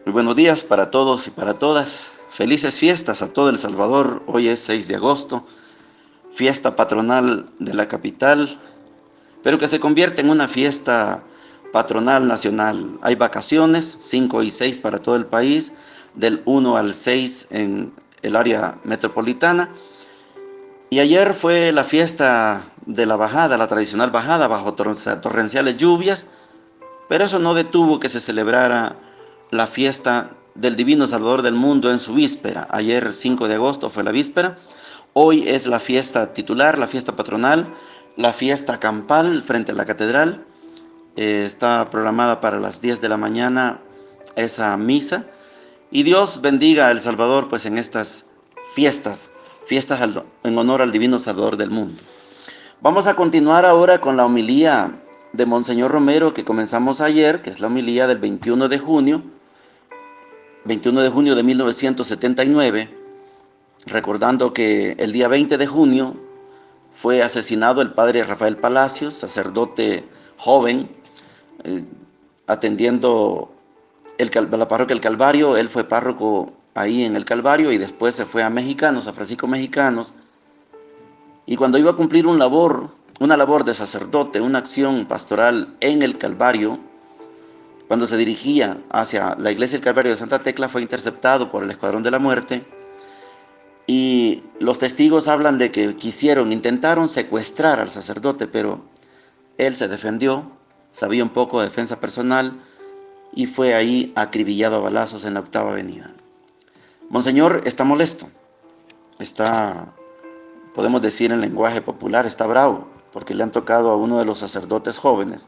Muy buenos días para todos y para todas. Felices fiestas a todo El Salvador. Hoy es 6 de agosto, fiesta patronal de la capital, pero que se convierte en una fiesta patronal nacional. Hay vacaciones, 5 y 6 para todo el país, del 1 al 6 en el área metropolitana. Y ayer fue la fiesta de la bajada, la tradicional bajada bajo torrenciales lluvias, pero eso no detuvo que se celebrara la fiesta del Divino Salvador del mundo en su víspera. Ayer 5 de agosto fue la víspera. Hoy es la fiesta titular, la fiesta patronal, la fiesta campal frente a la catedral. Está programada para las 10 de la mañana esa misa. Y Dios bendiga a El Salvador pues en estas fiestas en honor al Divino Salvador del mundo. Vamos a continuar ahora con la homilía de Monseñor Romero que comenzamos ayer, que es la homilía del 21 de junio de 1979, recordando que el día 20 de junio fue asesinado el padre Rafael Palacios, sacerdote joven, atendiendo la parroquia del Calvario. Él fue párroco ahí en el Calvario y después se fue a Mexicanos, a Francisco Mexicanos. Y cuando iba a cumplir una labor de sacerdote, una acción pastoral en el Calvario, cuando se dirigía hacia la iglesia del Calvario de Santa Tecla, fue interceptado por el Escuadrón de la Muerte. Y los testigos hablan de que intentaron secuestrar al sacerdote, pero él se defendió, sabía un poco de defensa personal y fue ahí acribillado a balazos en la 8ª Avenida. Monseñor está molesto, podemos decir en lenguaje popular, está bravo, porque le han tocado a uno de los sacerdotes jóvenes.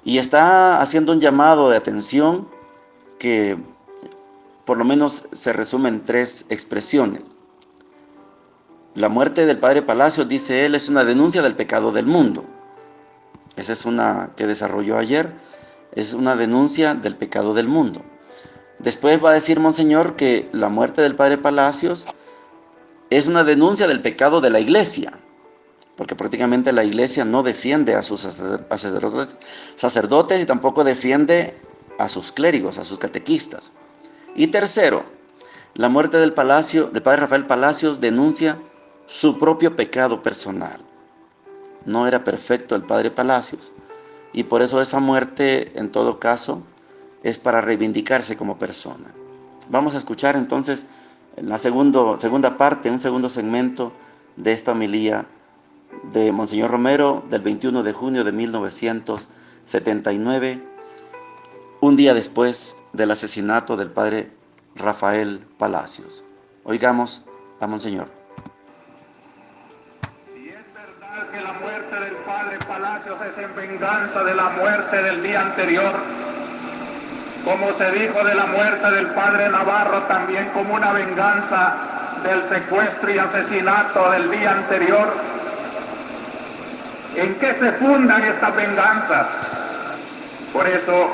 Y está haciendo un llamado de atención que por lo menos se resume en 3 expresiones. La muerte del padre Palacios, dice él, es una denuncia del pecado del mundo. Esa es una que desarrolló ayer, es una denuncia del pecado del mundo. Después va a decir Monseñor que la muerte del padre Palacios es una denuncia del pecado de la iglesia, porque prácticamente la iglesia no defiende a sus sacerdotes y tampoco defiende a sus clérigos, a sus catequistas. Y tercero, la muerte del padre Rafael Palacios denuncia su propio pecado personal. No era perfecto el padre Palacios y por eso esa muerte en todo caso es para reivindicarse como persona. Vamos a escuchar entonces en la segunda parte, un segundo segmento de esta homilía de Monseñor Romero del 21 de junio de 1979, un día después del asesinato del padre Rafael Palacios. Oigamos a Monseñor. Si es verdad que la muerte del padre Palacios es en venganza de la muerte del día anterior, como se dijo de la muerte del padre Navarro, también como una venganza del secuestro y asesinato del día anterior, ¿en qué se fundan estas venganzas? Por eso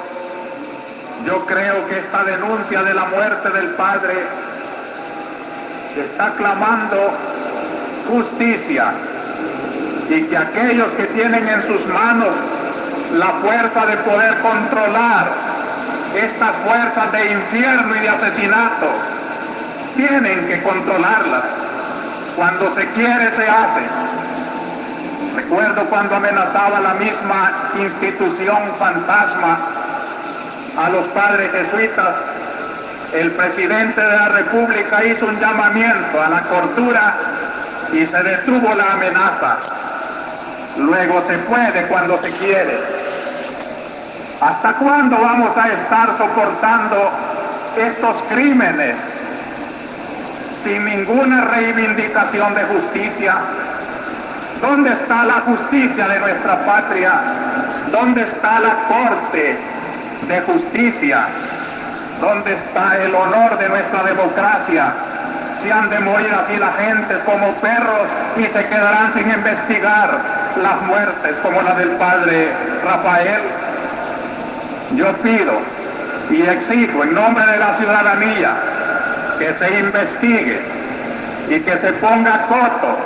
yo creo que esta denuncia de la muerte del padre está clamando justicia, y que aquellos que tienen en sus manos la fuerza de poder controlar estas fuerzas de infierno y de asesinato tienen que controlarlas. Cuando se quiere, se hace. Recuerdo cuando amenazaba la misma institución fantasma a los padres jesuitas el presidente de la República hizo un llamamiento a la cordura y se detuvo la amenaza. Luego se puede cuando se quiere. ¿Hasta cuándo vamos a estar soportando estos crímenes sin ninguna reivindicación de justicia? ¿Dónde está la justicia de nuestra patria? ¿Dónde está la Corte de Justicia? ¿Dónde está el honor de nuestra democracia? Si han de morir así la gente como perros y se quedarán sin investigar las muertes como la del padre Rafael. Yo pido y exijo en nombre de la ciudadanía que se investigue y que se ponga coto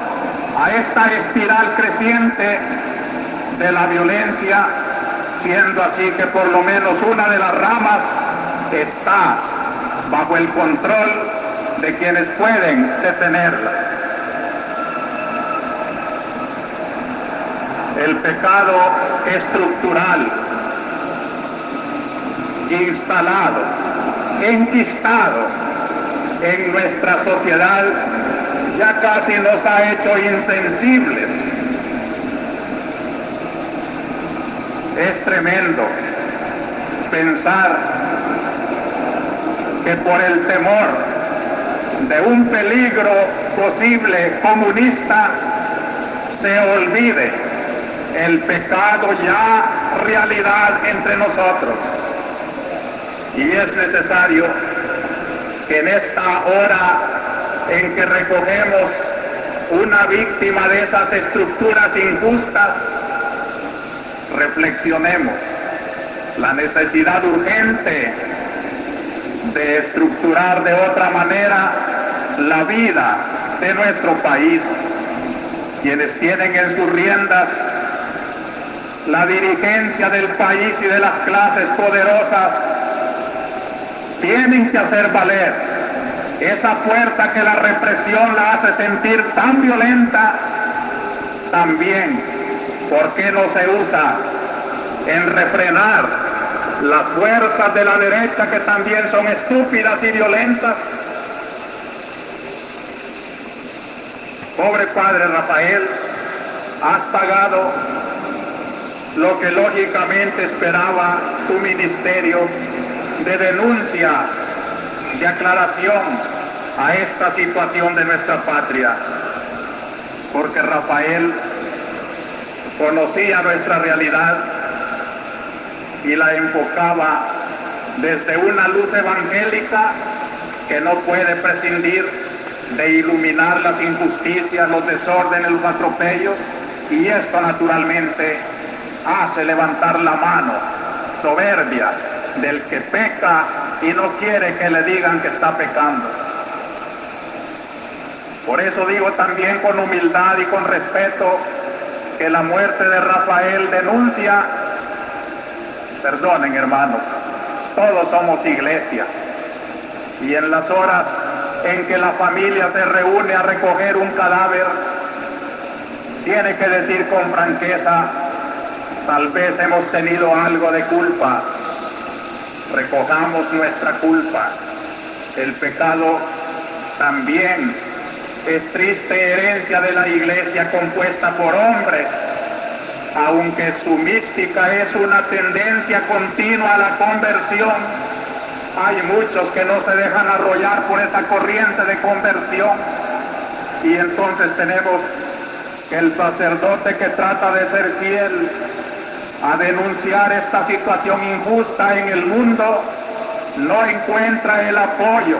a esta espiral creciente de la violencia, siendo así que por lo menos una de las ramas está bajo el control de quienes pueden detenerla. El pecado estructural, instalado, enquistado en nuestra sociedad, ya casi nos ha hecho insensibles. Es tremendo pensar que por el temor de un peligro posible comunista se olvide el pecado ya realidad entre nosotros. Y es necesario que en esta hora en que recogemos una víctima de esas estructuras injustas, reflexionemos la necesidad urgente de estructurar de otra manera la vida de nuestro país. Quienes tienen en sus riendas la dirigencia del país y de las clases poderosas tienen que hacer valer esa fuerza que la represión la hace sentir tan violenta. También, ¿por qué no se usa en refrenar las fuerzas de la derecha que también son estúpidas y violentas? Pobre padre Rafael, has pagado lo que lógicamente esperaba tu ministerio de denuncia, de aclaración a esta situación de nuestra patria, porque Rafael conocía nuestra realidad y la enfocaba desde una luz evangélica que no puede prescindir de iluminar las injusticias, los desórdenes, los atropellos, y esto naturalmente hace levantar la mano soberbia del que peca y no quiere que le digan que está pecando. Por eso digo también con humildad y con respeto que la muerte de Rafael denuncia, perdonen hermanos, todos somos iglesia, y en las horas en que la familia se reúne a recoger un cadáver, tiene que decir con franqueza, tal vez hemos tenido algo de culpa, recojamos nuestra culpa. El pecado también es triste herencia de la iglesia compuesta por hombres, aunque su mística es una tendencia continua a la conversión. Hay muchos que no se dejan arrollar por esa corriente de conversión, y entonces tenemos que el sacerdote que trata de ser fiel a denunciar esta situación injusta en el mundo no encuentra el apoyo,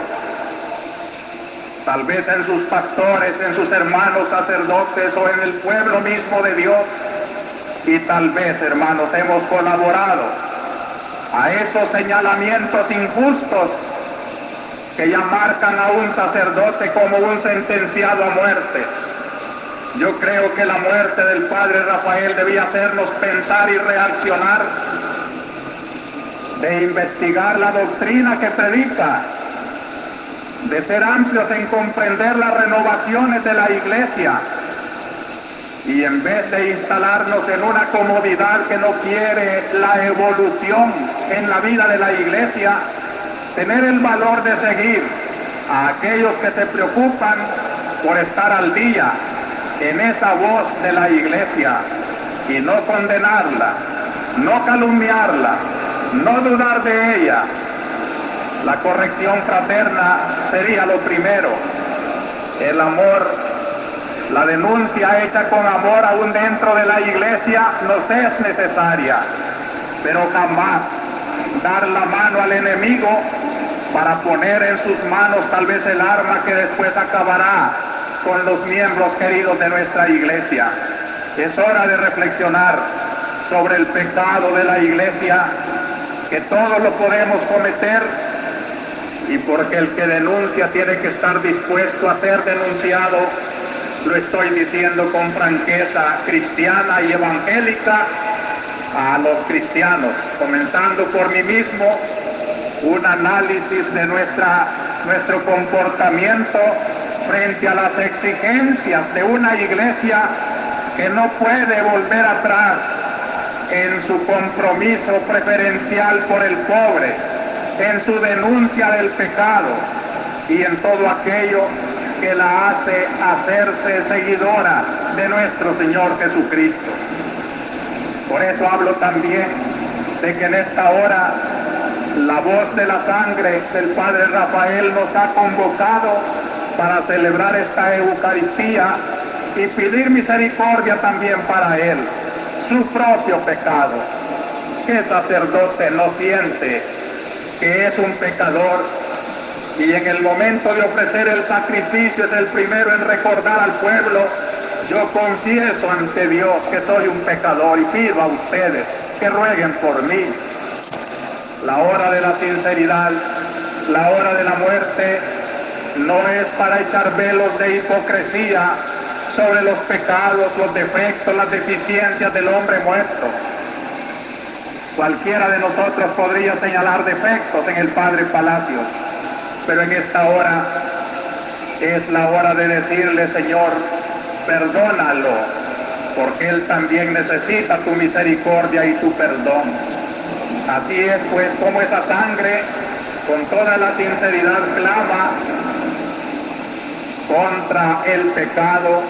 tal vez en sus pastores, en sus hermanos sacerdotes o en el pueblo mismo de Dios. Y tal vez, hermanos, hemos colaborado a esos señalamientos injustos que ya marcan a un sacerdote como un sentenciado a muerte. Yo creo que la muerte del padre Rafael debía hacernos pensar y reaccionar, de investigar la doctrina que predica, de ser amplios en comprender las renovaciones de la iglesia, y en vez de instalarnos en una comodidad que no quiere la evolución en la vida de la iglesia, tener el valor de seguir a aquellos que se preocupan por estar al día en esa voz de la iglesia y no condenarla, no calumniarla, no dudar de ella. La corrección fraterna sería lo primero. El amor, la denuncia hecha con amor aún dentro de la iglesia nos es necesaria, pero jamás dar la mano al enemigo para poner en sus manos tal vez el arma que después acabará con los miembros queridos de nuestra iglesia. Es hora de reflexionar sobre el pecado de la iglesia, que todos lo podemos cometer, y porque el que denuncia tiene que estar dispuesto a ser denunciado. Lo estoy diciendo con franqueza cristiana y evangélica a los cristianos, comenzando por mí mismo, un análisis de nuestro comportamiento frente a las exigencias de una iglesia que no puede volver atrás en su compromiso preferencial por el pobre, en su denuncia del pecado y en todo aquello que la hace hacerse seguidora de nuestro Señor Jesucristo. Por eso hablo también de que en esta hora la voz de la sangre del Padre Rafael nos ha convocado para celebrar esta Eucaristía y pedir misericordia también para él, su propio pecado. ¿Qué sacerdote no siente que es un pecador y en el momento de ofrecer el sacrificio es el primero en recordar al pueblo: yo confieso ante Dios que soy un pecador y pido a ustedes que rueguen por mí? La hora de la sinceridad, la hora de la muerte, no es para echar velos de hipocresía sobre los pecados, los defectos, las deficiencias del hombre muerto. Cualquiera de nosotros podría señalar defectos en el Padre Palacios, pero en esta hora es la hora de decirle: Señor, perdónalo, porque Él también necesita tu misericordia y tu perdón. Así es pues como esa sangre con toda la sinceridad clama contra el pecado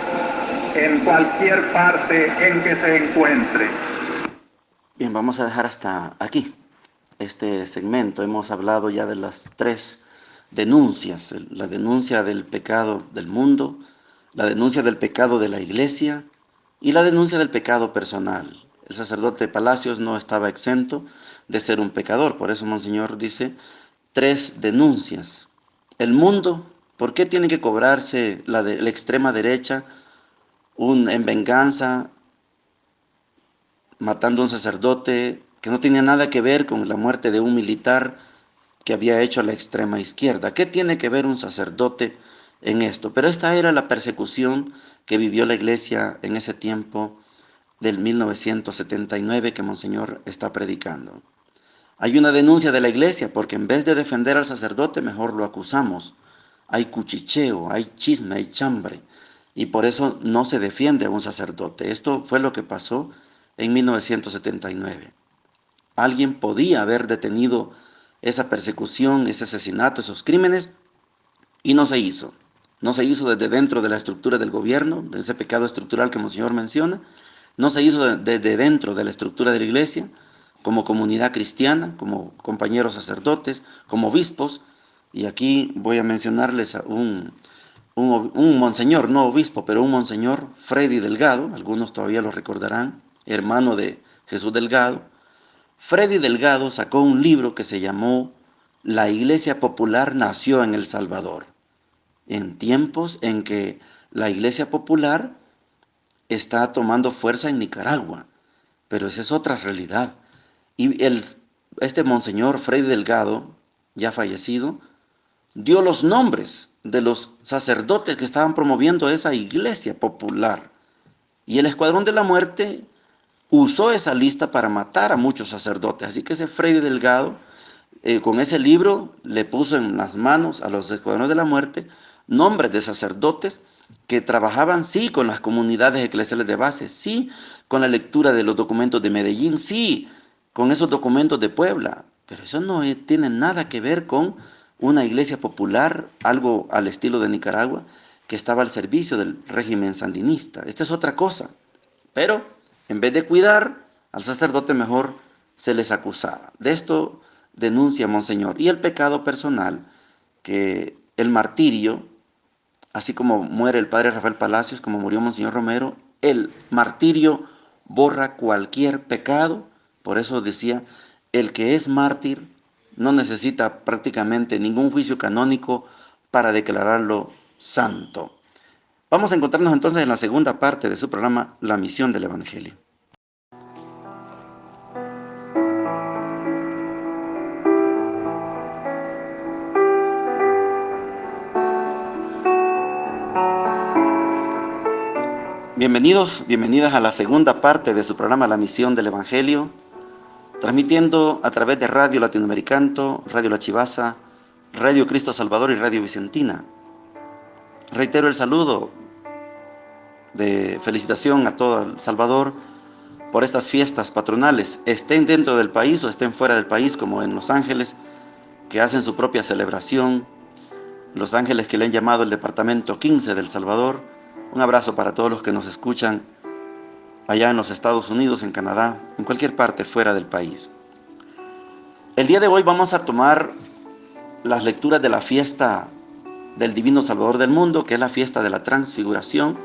en cualquier parte en que se encuentre. Bien, vamos a dejar hasta aquí este segmento. Hemos hablado ya de las 3 denuncias: la denuncia del pecado del mundo, la denuncia del pecado de la iglesia y la denuncia del pecado personal. El sacerdote Palacios no estaba exento de ser un pecador, por eso Monseñor dice 3 denuncias. El mundo, ¿por qué tiene que cobrarse la extrema derecha en venganza, matando a un sacerdote que no tenía nada que ver con la muerte de un militar que había hecho a la extrema izquierda? ¿Qué tiene que ver un sacerdote en esto? Pero esta era la persecución que vivió la iglesia en ese tiempo del 1979 que Monseñor está predicando. Hay una denuncia de la iglesia porque en vez de defender al sacerdote, mejor lo acusamos. Hay cuchicheo, hay chisme, hay chambre, y por eso no se defiende a un sacerdote. Esto fue lo que pasó en 1979. Alguien podía haber detenido esa persecución, ese asesinato, esos crímenes, y no se hizo. No se hizo desde dentro de la estructura del gobierno, de ese pecado estructural que Monseñor menciona. No se hizo desde dentro de la estructura de la iglesia, como comunidad cristiana, como compañeros sacerdotes, como obispos. Y aquí voy a mencionarles a un monseñor, no obispo, pero un monseñor, Freddy Delgado, algunos todavía lo recordarán, hermano de Jesús Delgado. Freddy Delgado sacó un libro que se llamó La Iglesia Popular nació en El Salvador, en tiempos en que la Iglesia Popular está tomando fuerza en Nicaragua, pero esa es otra realidad. Y este monseñor Freddy Delgado, ya fallecido, dio los nombres de los sacerdotes que estaban promoviendo esa iglesia popular. Y el Escuadrón de la Muerte usó esa lista para matar a muchos sacerdotes. Así que ese Freddy Delgado, con ese libro, le puso en las manos a los Escuadrones de la Muerte nombres de sacerdotes que trabajaban, sí, con las comunidades eclesiales de base, sí, con la lectura de los documentos de Medellín, sí, con esos documentos de Puebla, Pero eso no tiene nada que ver con una iglesia popular, algo al estilo de Nicaragua, que estaba al servicio del régimen sandinista. Esta es otra cosa. Pero en vez de cuidar al sacerdote, mejor se les acusaba. De esto denuncia Monseñor. Y el pecado personal, que el martirio, así como muere el padre Rafael Palacios, como murió Monseñor Romero, el martirio borra cualquier pecado. Por eso decía, el que es mártir no necesita prácticamente ningún juicio canónico para declararlo santo. Vamos a encontrarnos entonces en la segunda parte de su programa, La Misión del Evangelio. Bienvenidos, bienvenidas a la segunda parte de su programa La Misión del Evangelio, transmitiendo a través de Radio Latinoamericano, Radio La Chivaza, Radio Cristo Salvador y Radio Vicentina. Reitero el saludo de felicitación a todo El Salvador por estas fiestas patronales, estén dentro del país o estén fuera del país, como en Los Ángeles, que hacen su propia celebración. Los Ángeles, que le han llamado el Departamento 15 de El Salvador. Un abrazo para todos los que nos escuchan allá en los Estados Unidos, en Canadá, en cualquier parte fuera del país. El día de hoy vamos a tomar las lecturas de la fiesta del Divino Salvador del Mundo, que es la fiesta de la Transfiguración.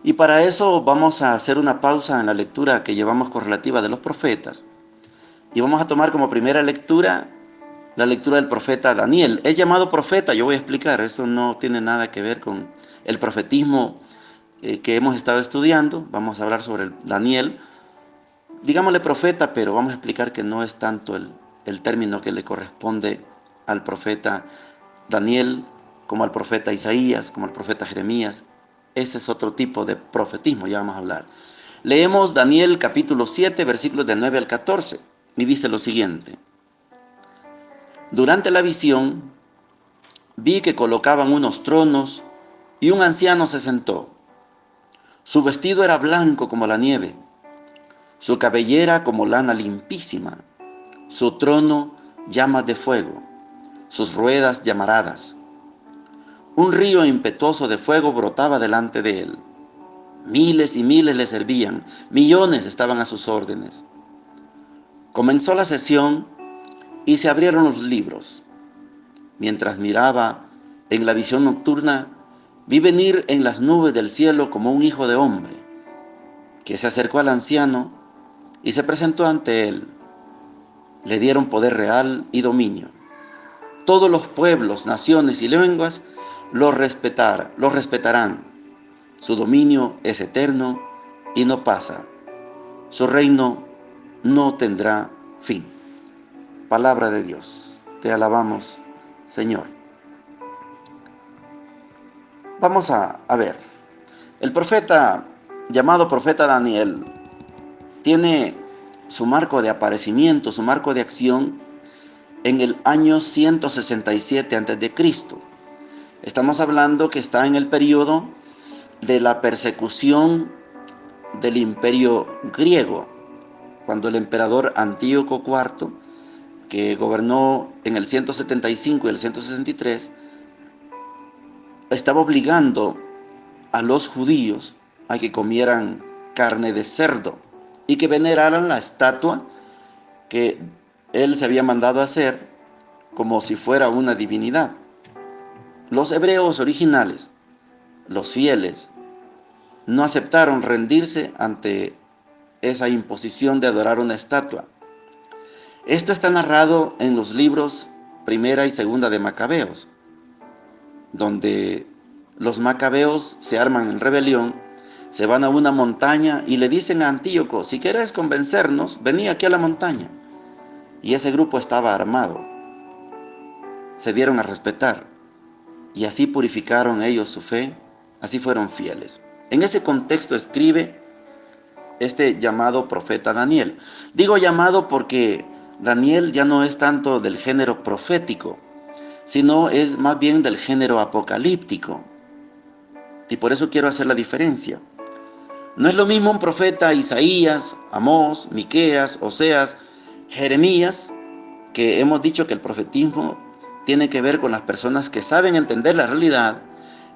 Y para eso vamos a hacer una pausa en la lectura que llevamos correlativa de los profetas. Y vamos a tomar como primera lectura la lectura del profeta Daniel. Es llamado profeta, yo voy a explicar, eso no tiene nada que ver con el profetismo que hemos estado estudiando. Vamos a hablar sobre Daniel. Digámosle profeta, pero vamos a explicar que no es tanto el término que le corresponde al profeta Daniel, como al profeta Isaías, como al profeta Jeremías. Ese es otro tipo de profetismo, ya vamos a hablar. Leemos Daniel capítulo 7, versículos del 9 al 14, y dice lo siguiente. Durante la visión, vi que colocaban unos tronos y un anciano se sentó. Su vestido era blanco como la nieve, su cabellera como lana limpísima, su trono llamas de fuego, sus ruedas llamaradas. Un río impetuoso de fuego brotaba delante de él. Miles y miles le servían, millones estaban a sus órdenes. Comenzó la sesión y se abrieron los libros. Mientras miraba en la visión nocturna, vi venir en las nubes del cielo como un hijo de hombre, que se acercó al anciano y se presentó ante él. Le dieron poder real y dominio. Todos los pueblos, naciones y lenguas lo respetarán. Su dominio es eterno y no pasa. Su reino no tendrá fin. Palabra de Dios. Te alabamos, Señor. Vamos a ver. El profeta, llamado profeta Daniel, tiene su marco de aparecimiento, su marco de acción en el año 167 a.C. Estamos hablando que está en el periodo de la persecución del imperio griego, cuando el emperador Antíoco IV, que gobernó en el 175 y el 163, estaba obligando a los judíos a que comieran carne de cerdo y que veneraran la estatua que él se había mandado hacer como si fuera una divinidad. Los hebreos originales, los fieles, no aceptaron rendirse ante esa imposición de adorar una estatua. Esto está narrado en los libros Primera y Segunda de Macabeos, donde los macabeos se arman en rebelión, se van a una montaña y le dicen a Antíoco, si quieres convencernos, vení aquí a la montaña. Y ese grupo estaba armado. Se dieron a respetar y así purificaron ellos su fe, así fueron fieles. En ese contexto escribe este llamado profeta Daniel. Digo llamado porque Daniel ya no es tanto del género profético, sino es más bien del género apocalíptico. Y por eso quiero hacer la diferencia. No es lo mismo un profeta Isaías, Amós, Miqueas, Oseas, Jeremías, que hemos dicho que el profetismo tiene que ver con las personas que saben entender la realidad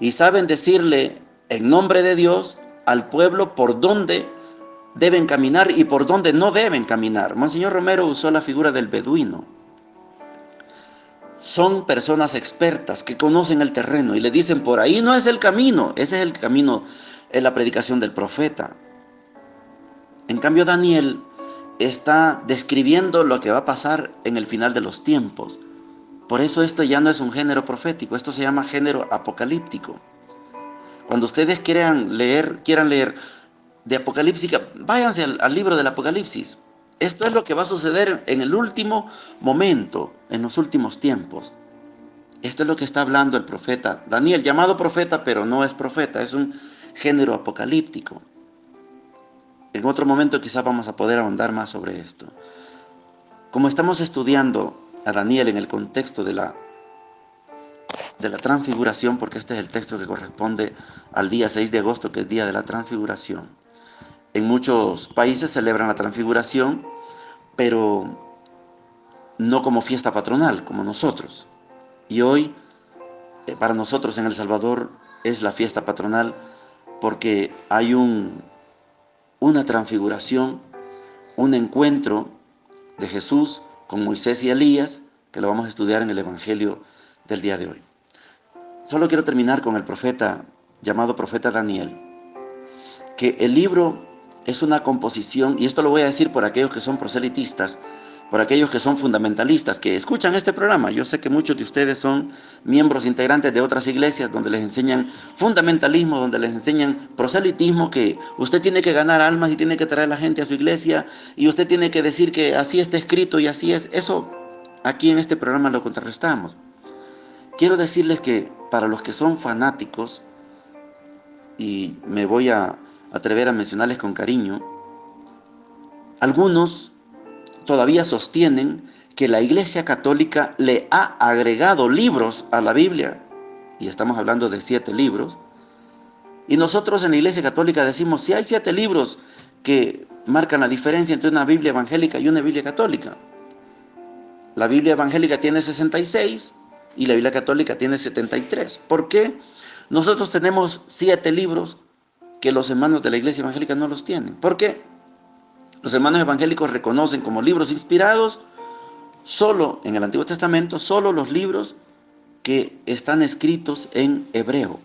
y saben decirle en nombre de Dios al pueblo por dónde deben caminar y por dónde no deben caminar. Monseñor Romero usó la figura del beduino. Son personas expertas que conocen el terreno y le dicen: por ahí no es el camino, ese es el camino, en la predicación del profeta. En cambio, Daniel está describiendo lo que va a pasar en el final de los tiempos. Por eso esto ya no es un género profético, esto se llama género apocalíptico. Cuando ustedes quieran leer de Apocalipsis, váyanse al libro del Apocalipsis. Esto es lo que va a suceder en el último momento, en los últimos tiempos. Esto es lo que está hablando el profeta Daniel, llamado profeta, pero no es profeta, es un género apocalíptico. En otro momento quizás vamos a poder ahondar más sobre esto. Como estamos estudiando a Daniel en el contexto de la transfiguración, porque este es el texto que corresponde al día 6 de agosto, que es día de la transfiguración. En muchos países celebran la transfiguración, pero no como fiesta patronal, como nosotros. Y hoy, para nosotros en El Salvador, es la fiesta patronal porque hay una transfiguración, un encuentro de Jesús con Moisés y Elías, que lo vamos a estudiar en el Evangelio del día de hoy. Solo quiero terminar con el profeta, llamado profeta Daniel, que el libro es una composición, y esto lo voy a decir por aquellos que son proselitistas, por aquellos que son fundamentalistas, que escuchan este programa. Yo sé que muchos de ustedes son miembros integrantes de otras iglesias donde les enseñan fundamentalismo, donde les enseñan proselitismo, que usted tiene que ganar almas y tiene que traer a la gente a su iglesia, y usted tiene que decir que así está escrito y así es. Eso aquí en este programa lo contrarrestamos. Quiero decirles que para los que son fanáticos, y me voy a atrever a mencionarles con cariño, algunos todavía sostienen que la Iglesia Católica le ha agregado libros a la Biblia, y estamos hablando de 7 libros, y nosotros en la Iglesia Católica decimos: si hay 7 libros que marcan la diferencia entre una Biblia evangélica y una Biblia católica. La Biblia evangélica tiene 66 y la Biblia católica tiene 73. ¿Por qué? Nosotros tenemos 7 libros que los hermanos de la Iglesia evangélica no los tienen. ¿Por qué? Los hermanos evangélicos reconocen como libros inspirados solo en el Antiguo Testamento, solo los libros que están escritos en hebreo.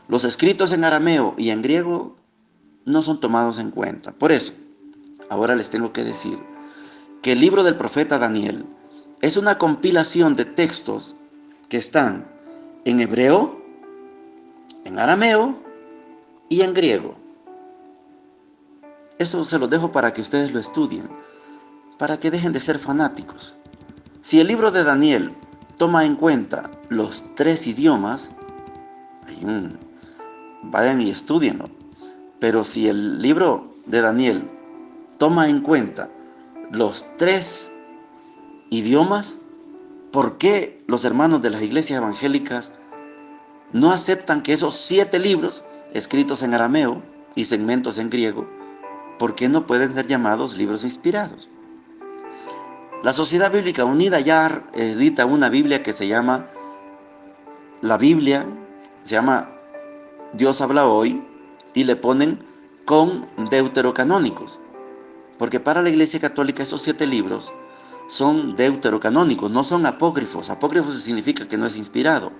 Los escritos en arameo y en griego no son tomados en cuenta. Por eso, ahora les tengo que decir que el libro del profeta Daniel es una compilación de textos que están en hebreo, en arameo y en griego. Esto se lo dejo para que ustedes lo estudien, para que dejen de ser fanáticos. Si el libro de Daniel toma en cuenta los 3 idiomas, vayan y estudienlo. Pero si el libro de Daniel toma en cuenta los 3 idiomas, ¿por qué los hermanos de las iglesias evangélicas no aceptan que esos 7 libros, escritos en arameo y segmentos en griego, ¿por qué no pueden ser llamados libros inspirados? La Sociedad Bíblica Unida ya edita una Biblia que se llama Dios habla hoy, y le ponen con deuterocanónicos, porque para la Iglesia Católica esos 7 libros son deuterocanónicos, no son apócrifos. Apócrifos significa que no es inspirado.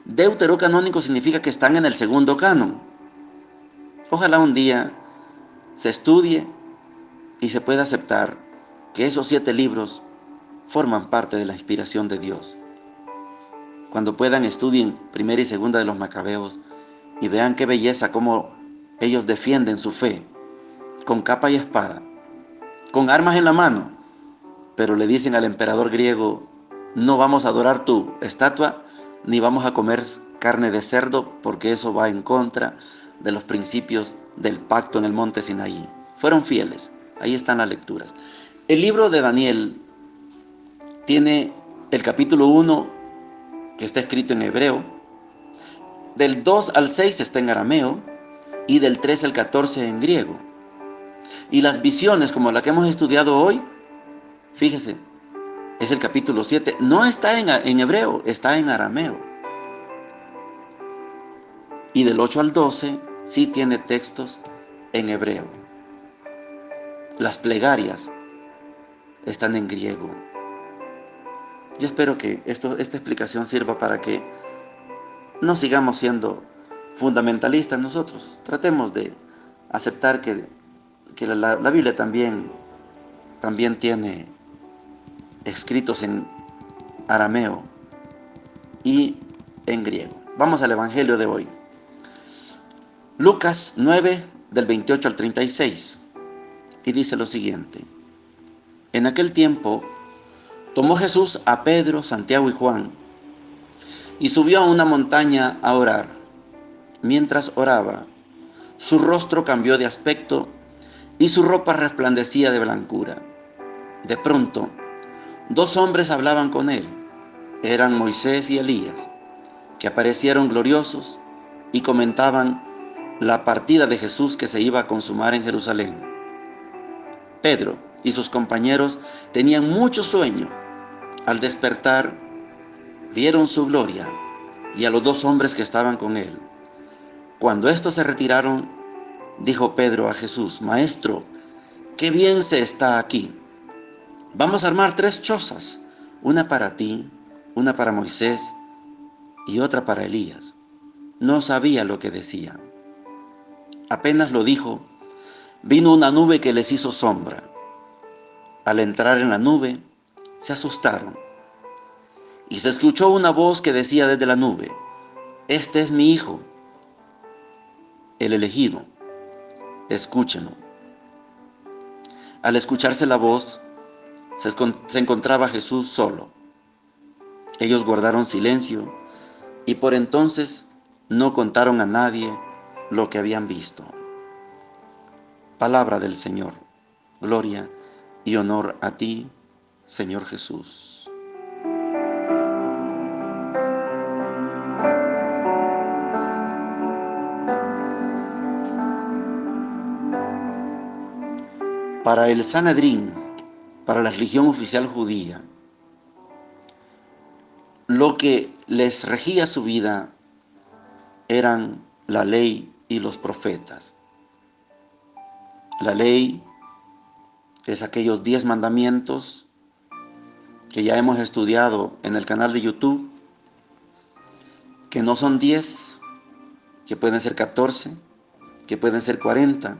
Deuterocanónico significa que están en el segundo canon. Ojalá un día se estudie y se pueda aceptar que esos 7 libros forman parte de la inspiración de Dios. Cuando puedan, estudien Primera y Segunda de los Macabeos y vean qué belleza, cómo ellos defienden su fe con capa y espada, con armas en la mano, pero le dicen al emperador griego: no vamos a adorar tu estatua, ni vamos a comer carne de cerdo, porque eso va en contra de los principios del pacto en el monte Sinaí. Fueron fieles. Ahí están las lecturas. El libro de Daniel tiene el capítulo 1, que está escrito en hebreo, del 2 al 6 está en arameo, y del 3 al 14 en griego. Y las visiones, como la que hemos estudiado hoy, fíjese, Es el capítulo 7. No está en hebreo, está en arameo. Y del 8 al 12 sí tiene textos en hebreo. Las plegarias están en griego. Yo espero que esta explicación sirva para que no sigamos siendo fundamentalistas nosotros. Tratemos de aceptar que la Biblia también tiene escritos en arameo y en griego. Vamos al Evangelio de hoy. Lucas 9, del 28 al 36. Y dice lo siguiente. En aquel tiempo tomó Jesús a Pedro, Santiago y Juan y subió a una montaña a orar. Mientras oraba, su rostro cambió de aspecto y su ropa resplandecía de blancura. De pronto, dos hombres hablaban con él. Eran Moisés y Elías, que aparecieron gloriosos y comentaban la partida de Jesús que se iba a consumar en Jerusalén. Pedro y sus compañeros tenían mucho sueño. Al despertar, vieron su gloria y a los dos hombres que estaban con él. Cuando estos se retiraron, dijo Pedro a Jesús: Maestro, qué bien se está aquí. Vamos a armar 3 chozas, una para ti, una para Moisés y otra para Elías. No sabía lo que decía. Apenas lo dijo, vino una nube que les hizo sombra. Al entrar en la nube, se asustaron. Y se escuchó una voz que decía desde la nube: Este es mi Hijo, el elegido, escúchenlo. Al escucharse la voz, se encontraba Jesús solo. Ellos guardaron silencio y por entonces no contaron a nadie lo que habían visto. Palabra del Señor. Gloria y honor a ti, Señor Jesús. Para el Sanedrín, para la religión oficial judía, lo que les regía su vida eran la ley y los profetas. La ley es aquellos 10 mandamientos que ya hemos estudiado en el canal de YouTube, que no son 10, que pueden ser 14, que pueden ser 40,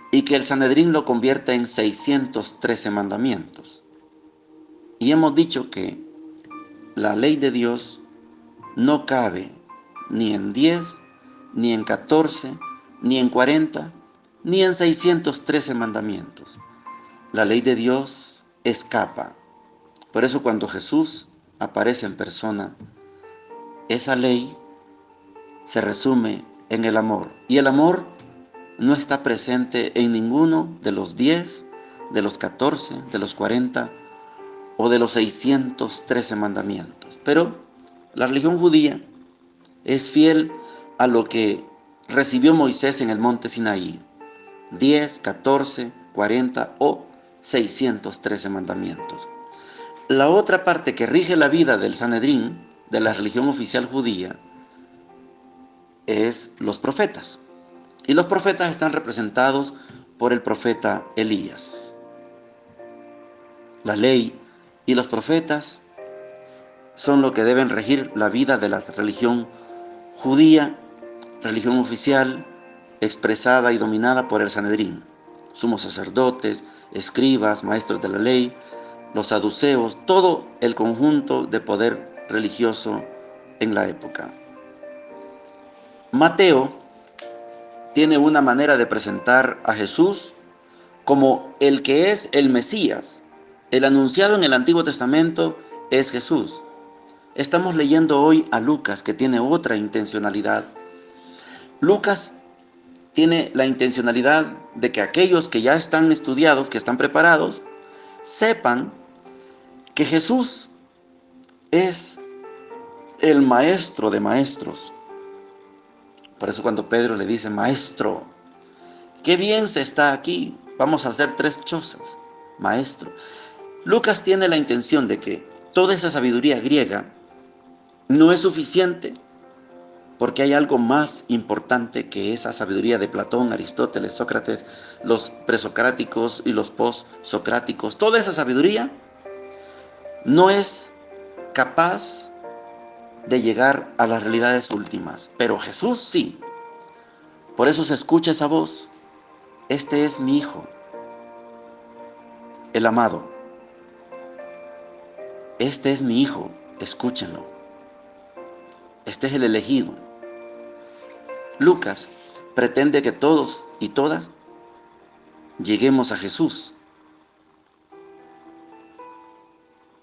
y que el Sanedrín lo convierte en 613 mandamientos. Y hemos dicho que la ley de Dios no cabe ni en 10, ni en 14, ni en 40, ni en 613 mandamientos. La ley de Dios escapa. Por eso cuando Jesús aparece en persona, esa ley se resume en el amor. Y el amor no está presente en ninguno de los 10, de los 14, de los 40 o de los 613 mandamientos. Pero la religión judía es fiel a lo que recibió Moisés en el monte Sinaí: 10, 14, 40 o 613 mandamientos. La otra parte que rige la vida del Sanedrín, de la religión oficial judía, es los profetas. Y los profetas están representados por el profeta Elías. La ley y los profetas son lo que deben regir la vida de la religión judía, religión oficial, expresada y dominada por el Sanedrín. Sumos sacerdotes, escribas, maestros de la ley, los saduceos, todo el conjunto de poder religioso en la época. Mateo tiene una manera de presentar a Jesús como el que es el Mesías. El anunciado en el Antiguo Testamento es Jesús. Estamos leyendo hoy a Lucas, que tiene otra intencionalidad. Lucas tiene la intencionalidad de que aquellos que ya están estudiados, que están preparados, sepan que Jesús es el maestro de maestros. Por eso cuando Pedro le dice: Maestro, qué bien se está aquí, vamos a hacer 3 chozas. Maestro, Lucas tiene la intención de que toda esa sabiduría griega no es suficiente, porque hay algo más importante que esa sabiduría de Platón, Aristóteles, Sócrates, los presocráticos y los postsocráticos. Toda esa sabiduría no es capaz de llegar a las realidades últimas, pero Jesús sí. Por eso se escucha esa voz: este es mi Hijo, el amado. Este es mi Hijo, escúchenlo. Este es el elegido. Lucas pretende que todos y todas lleguemos a Jesús.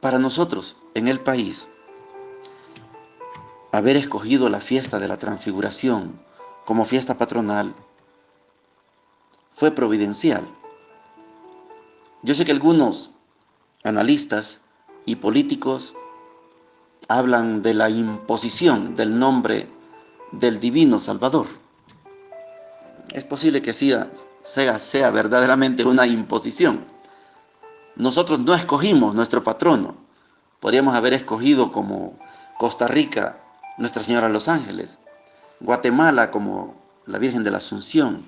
Para nosotros, en el país, haber escogido la fiesta de la Transfiguración como fiesta patronal fue providencial. Yo sé que algunos analistas y políticos hablan de la imposición del nombre del divino Salvador. Es posible que sea verdaderamente una imposición. Nosotros no escogimos nuestro patrono. Podríamos haber escogido como Costa Rica, Nuestra Señora de los Ángeles, Guatemala como la Virgen de la Asunción,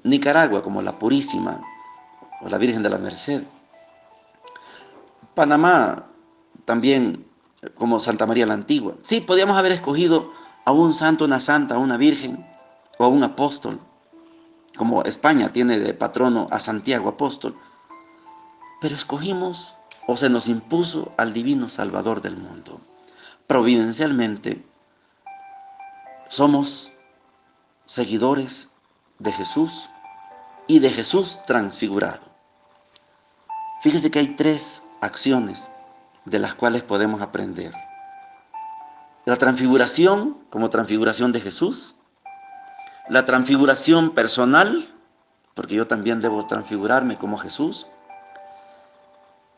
Nicaragua como la Purísima o la Virgen de la Merced, Panamá también como Santa María la Antigua. Sí, podíamos haber escogido a un santo, una santa, a una virgen o a un apóstol, como España tiene de patrono a Santiago apóstol, pero escogimos o se nos impuso al divino Salvador del mundo. Providencialmente somos seguidores de Jesús y de Jesús transfigurado. Fíjese que hay 3 acciones de las cuales podemos aprender. La transfiguración como transfiguración de Jesús, la transfiguración personal, porque yo también debo transfigurarme como Jesús,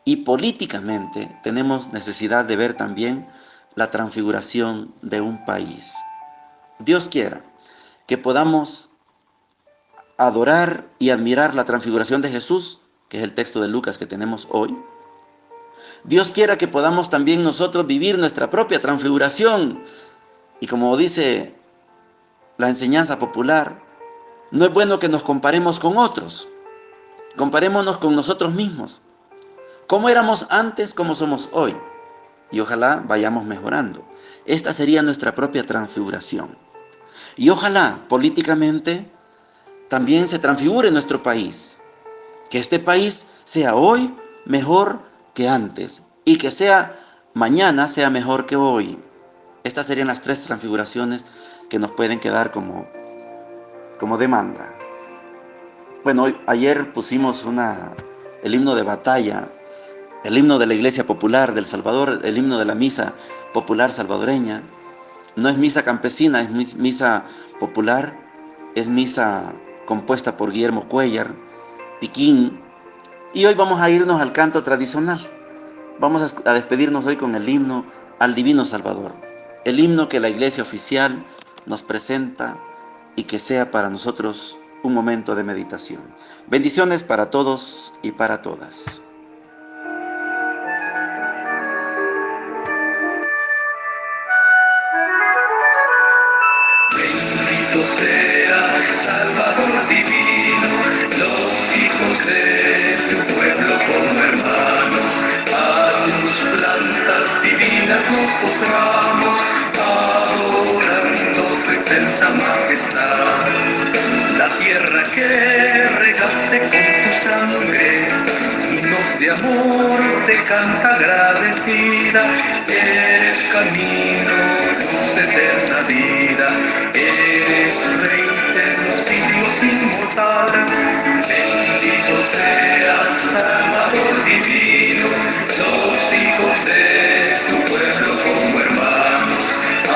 y políticamente tenemos necesidad de ver también la transfiguración de un país. Dios quiera que podamos adorar y admirar la transfiguración de Jesús, que es el texto de Lucas que tenemos hoy. Dios quiera que podamos también nosotros vivir nuestra propia transfiguración. Y como dice la enseñanza popular, no es bueno que nos comparemos con otros. Comparémonos con nosotros mismos. ¿Cómo éramos antes? ¿Cómo somos hoy? Y ojalá vayamos mejorando. Esta sería nuestra propia transfiguración. Y ojalá políticamente también se transfigure nuestro país. Que este país sea hoy mejor que antes y que mañana sea mejor que hoy. Estas serían las 3 transfiguraciones que nos pueden quedar como demanda. Bueno, ayer pusimos el himno de batalla, el himno de la Iglesia Popular del Salvador, el himno de la Misa Popular Salvadoreña. No es misa campesina, es misa popular, es misa compuesta por Guillermo Cuellar, Piquín. Y hoy vamos a irnos al canto tradicional. Vamos a despedirnos hoy con el himno al Divino Salvador. El himno que la Iglesia oficial nos presenta y que sea para nosotros un momento de meditación. Bendiciones para todos y para todas. Bendito seas, Salvador divino, los hijos de tu pueblo como hermanos. A tus plantas divinas nos postramos, adorando tu excelsa majestad. La tierra que regaste con tu sangre, hinos de amor te canta agradecida. Eres camino, luz, eterna vida. Eres Rey de los siglos inmortal. Bendito seas, Salvador divino, los hijos de tu pueblo como hermanos. A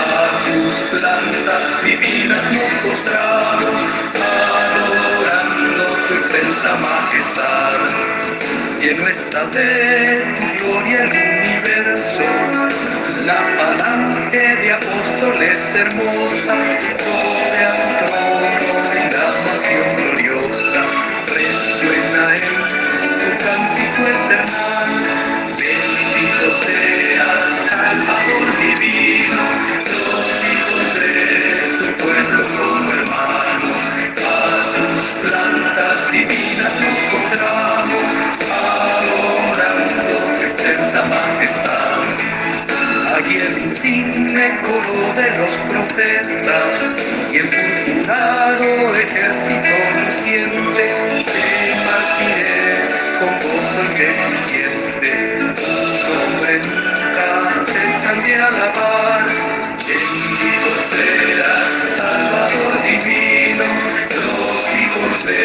tus plantas divinas nos postramos, adorando tu excelsa majestad. Lleno está de tu gloria el universo, la falange de apóstoles hermosa, rodea tu trono en la nación gloriosa. Resuena en tu cántico eterno. coro de los profetas y el purpurado ejército luciente, te partiré con gozo indeficiente. Tu nombre nunca cesan de alabar. Bendito seas, Salvador divino, los hijos de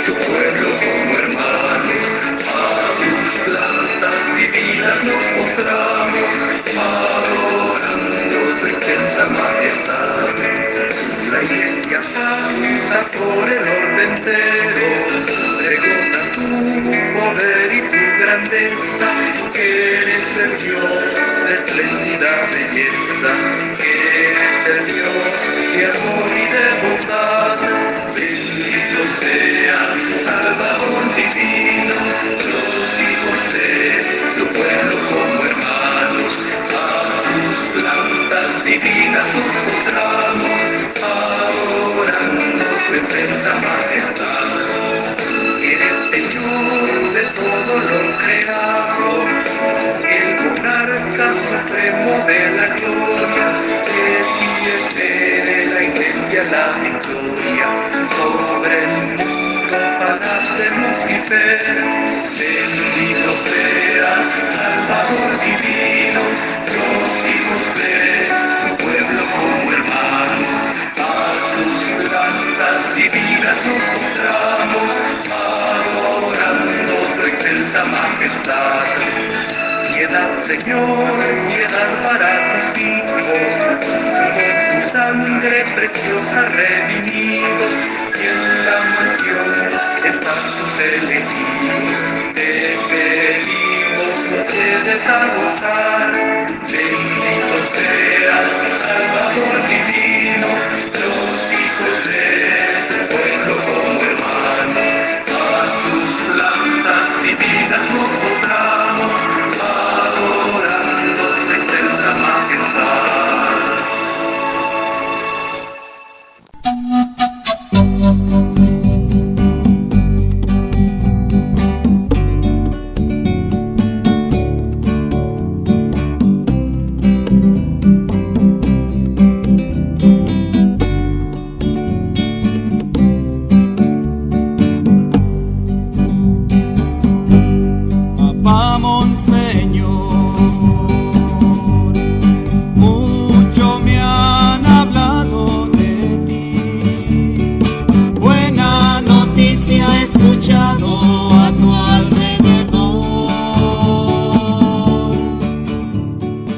tu pueblo como hermanos. A tus plantas divinas nos postramos, adorando tu excelsa majestad. La iglesia santa por el orden entero pregona tu poder y tu grandeza, que eres el Dios de espléndida belleza, que eres el Dios de amor y de bondad. Bendito seas, Salvador divino, los hijos de tu pueblo como hermanos. A tus plantas divinas nos postramos, adorando tu excelsa majestad. Eres Señor de todo lo creado, el monarca supremo de la gloria, que siempre de la iglesia la victoria sobre el mundo falaz de Lucifer. Bendito seas, Salvador divino, los hijos de tu pueblo como hermanos. A tus plantas divinas nos postramos, adorando tu excelsa majestad. Piedad, Señor, piedad para tus hijos, con tu sangre preciosa redimidos, y en la mansión están tus elegidos. Te pedimos, no te des a gozar. Bendito seas, Salvador divino, los hijos de tu pueblo como hermanos. A tus plantas divinas nos postramos, adorando tu excelsa majestad.